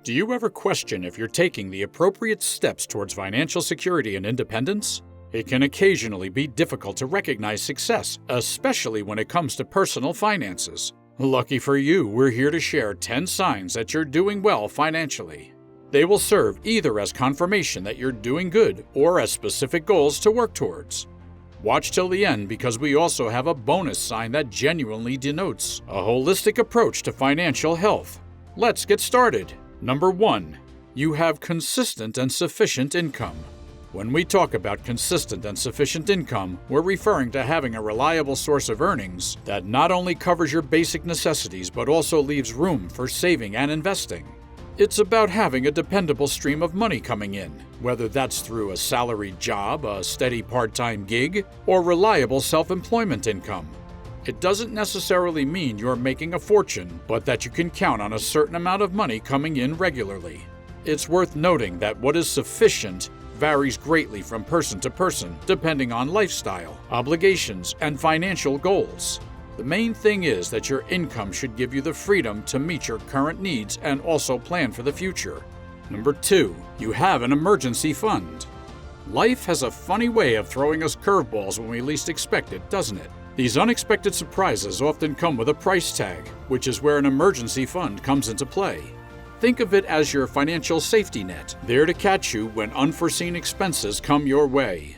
Do you ever question if you're taking the appropriate steps towards financial security and independence? It can occasionally be difficult to recognize success, especially when it comes to personal finances. Lucky for you, we're here to share 10 signs that you're doing well financially. They will serve either as confirmation that you're doing good or as specific goals to work towards. Watch till the end because we also have a bonus sign that genuinely denotes a holistic approach to financial health. Let's get started. Number 1. You have consistent and sufficient income. When we talk about consistent and sufficient income, we're referring to having a reliable source of earnings that not only covers your basic necessities but also leaves room for saving and investing. It's about having a dependable stream of money coming in, whether that's through a salaried job, a steady part-time gig, or reliable self-employment income. It doesn't necessarily mean you're making a fortune, but that you can count on a certain amount of money coming in regularly. It's worth noting that what is sufficient varies greatly from person to person, depending on lifestyle, obligations, and financial goals. The main thing is that your income should give you the freedom to meet your current needs and also plan for the future. Number 2, you have an emergency fund. Life has a funny way of throwing us curveballs when we least expect it, doesn't it? These unexpected surprises often come with a price tag, which is where an emergency fund comes into play. Think of it as your financial safety net, there to catch you when unforeseen expenses come your way.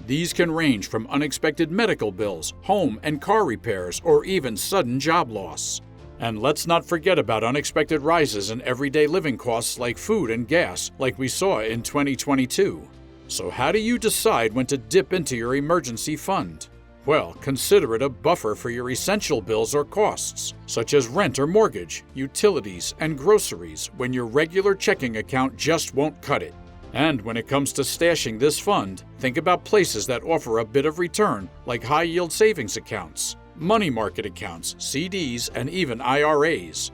These can range from unexpected medical bills, home and car repairs, or even sudden job loss. And let's not forget about unexpected rises in everyday living costs like food and gas, like we saw in 2022. So how do you decide when to dip into your emergency fund? Well, consider it a buffer for your essential bills or costs, such as rent or mortgage, utilities, and groceries when your regular checking account just won't cut it. And when it comes to stashing this fund, think about places that offer a bit of return, like high-yield savings accounts, money market accounts, CDs, and even IRAs.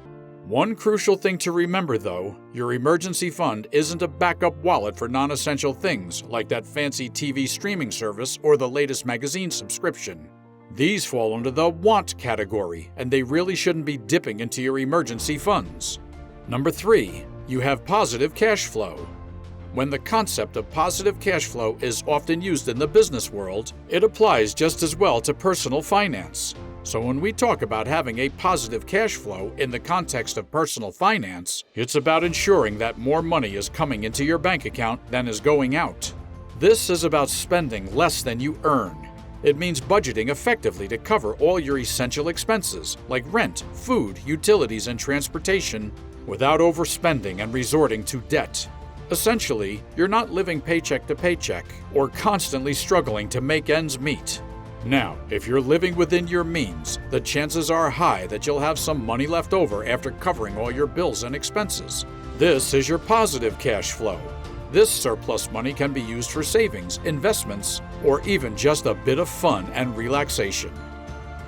One crucial thing to remember, though, your emergency fund isn't a backup wallet for non-essential things like that fancy TV streaming service or the latest magazine subscription. These fall under the want category, and they really shouldn't be dipping into your emergency funds. Number 3, you have positive cash flow. When the concept of positive cash flow is often used in the business world, it applies just as well to personal finance. So when we talk about having a positive cash flow in the context of personal finance, it's about ensuring that more money is coming into your bank account than is going out. This is about spending less than you earn. It means budgeting effectively to cover all your essential expenses, like rent, food, utilities, and transportation, without overspending and resorting to debt. Essentially, you're not living paycheck to paycheck or constantly struggling to make ends meet. Now, if you're living within your means, the chances are high that you'll have some money left over after covering all your bills and expenses. This is your positive cash flow. This surplus money can be used for savings, investments, or even just a bit of fun and relaxation.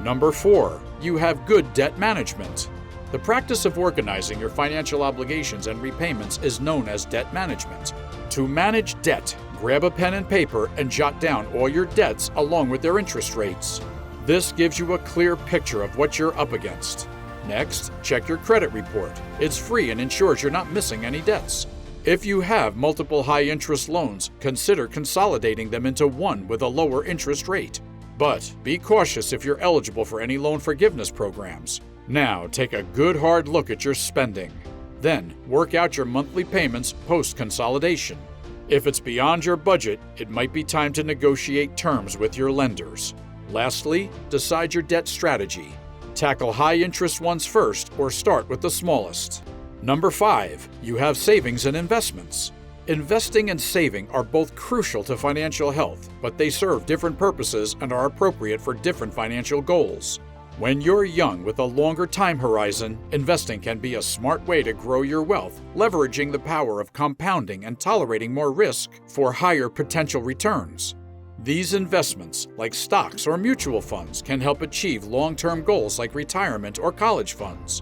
Number 4, you have good debt management. The practice of organizing your financial obligations and repayments is known as debt management. To manage debt, grab a pen and paper and jot down all your debts along with their interest rates. This gives you a clear picture of what you're up against. Next, check your credit report. It's free and ensures you're not missing any debts. If you have multiple high-interest loans, consider consolidating them into one with a lower interest rate. But be cautious if you're eligible for any loan forgiveness programs. Now, take a good hard look at your spending. Then, work out your monthly payments post-consolidation. If it's beyond your budget, it might be time to negotiate terms with your lenders. Lastly, decide your debt strategy. Tackle high-interest ones first or start with the smallest. Number 5, you have savings and investments. Investing and saving are both crucial to financial health, but they serve different purposes and are appropriate for different financial goals. When you're young with a longer time horizon, investing can be a smart way to grow your wealth, leveraging the power of compounding and tolerating more risk for higher potential returns. These investments, like stocks or mutual funds, can help achieve long-term goals like retirement or college funds.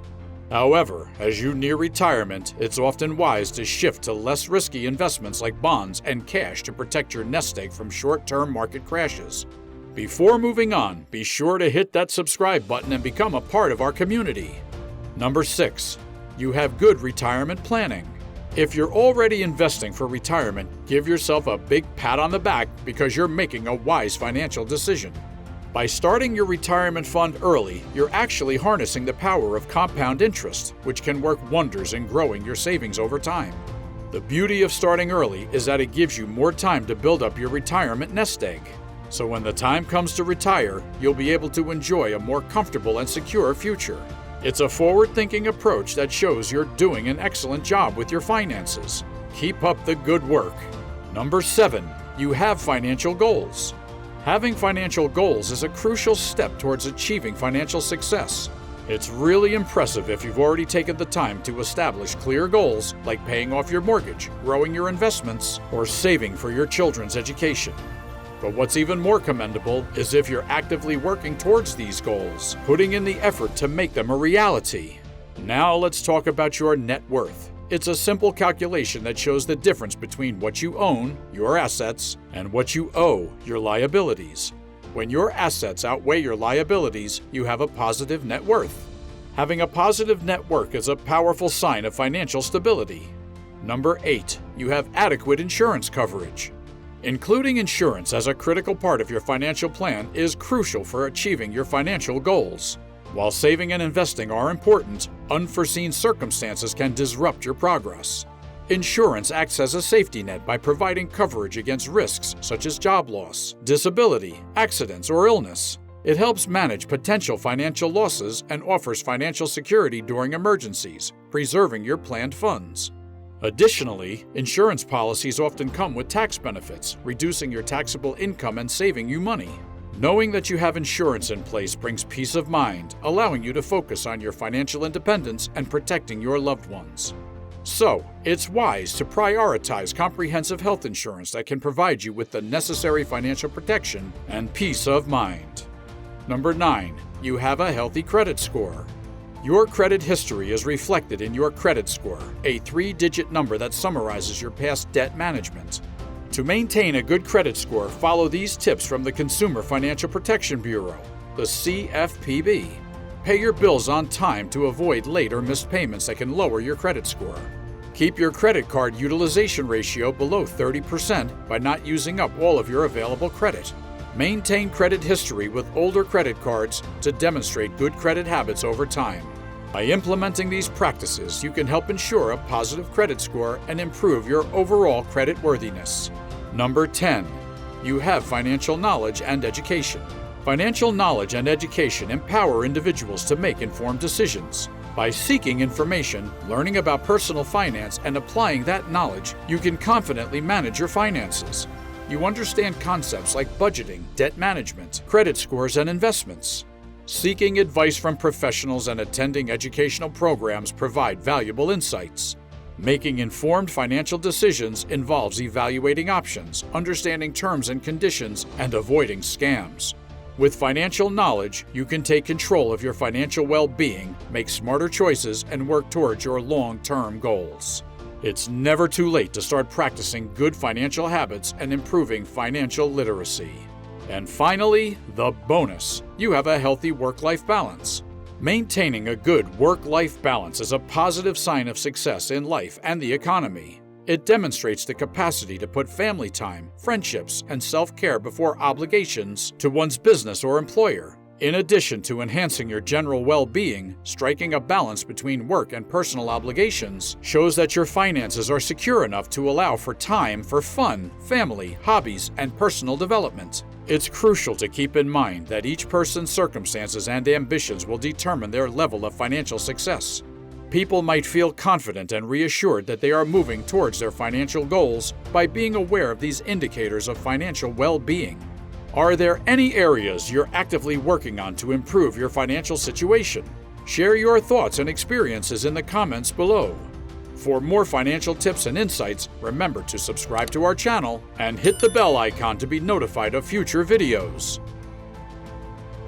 However, as you near retirement, it's often wise to shift to less risky investments like bonds and cash to protect your nest egg from short-term market crashes. Before moving on, be sure to hit that subscribe button and become a part of our community. Number 6, you have good retirement planning. If you're already investing for retirement, give yourself a big pat on the back because you're making a wise financial decision. By starting your retirement fund early, you're actually harnessing the power of compound interest, which can work wonders in growing your savings over time. The beauty of starting early is that it gives you more time to build up your retirement nest egg. So when the time comes to retire, you'll be able to enjoy a more comfortable and secure future. It's a forward-thinking approach that shows you're doing an excellent job with your finances. Keep up the good work. Number 7, you have financial goals. Having financial goals is a crucial step towards achieving financial success. It's really impressive if you've already taken the time to establish clear goals like paying off your mortgage, growing your investments, or saving for your children's education. But what's even more commendable is if you're actively working towards these goals, putting in the effort to make them a reality. Now let's talk about your net worth. It's a simple calculation that shows the difference between what you own, your assets, and what you owe, your liabilities. When your assets outweigh your liabilities, you have a positive net worth. Having a positive net worth is a powerful sign of financial stability. Number 8, you have adequate insurance coverage. Including insurance as a critical part of your financial plan is crucial for achieving your financial goals. While saving and investing are important, unforeseen circumstances can disrupt your progress. Insurance acts as a safety net by providing coverage against risks such as job loss, disability, accidents, or illness. It helps manage potential financial losses and offers financial security during emergencies, preserving your planned funds. Additionally, insurance policies often come with tax benefits, reducing your taxable income and saving you money. Knowing that you have insurance in place brings peace of mind, allowing you to focus on your financial independence and protecting your loved ones. So, it's wise to prioritize comprehensive health insurance that can provide you with the necessary financial protection and peace of mind. Number 9, you have a healthy credit score. Your credit history is reflected in your credit score, a 3-digit number that summarizes your past debt management. To maintain a good credit score, follow these tips from the Consumer Financial Protection Bureau, the CFPB. Pay your bills on time to avoid late or missed payments that can lower your credit score. Keep your credit card utilization ratio below 30% by not using up all of your available credit. Maintain credit history with older credit cards to demonstrate good credit habits over time. By implementing these practices, you can help ensure a positive credit score and improve your overall credit worthiness. Number 10, you have financial knowledge and education. Financial knowledge and education empower individuals to make informed decisions. By seeking information, learning about personal finance, and applying that knowledge, you can confidently manage your finances. You understand concepts like budgeting, debt management, credit scores, and investments. Seeking advice from professionals and attending educational programs provide valuable insights. Making informed financial decisions involves evaluating options, understanding terms and conditions, and avoiding scams. With financial knowledge, you can take control of your financial well-being, make smarter choices, and work towards your long-term goals. It's never too late to start practicing good financial habits and improving financial literacy. And finally, the bonus. You have a healthy work-life balance. Maintaining a good work-life balance is a positive sign of success in life and the economy. It demonstrates the capacity to put family time, friendships, and self-care before obligations to one's business or employer. In addition to enhancing your general well-being, striking a balance between work and personal obligations shows that your finances are secure enough to allow for time for fun, family, hobbies, and personal development. It's crucial to keep in mind that each person's circumstances and ambitions will determine their level of financial success. People might feel confident and reassured that they are moving towards their financial goals by being aware of these indicators of financial well-being. Are there any areas you're actively working on to improve your financial situation? Share your thoughts and experiences in the comments below. For more financial tips and insights, remember to subscribe to our channel and hit the bell icon to be notified of future videos.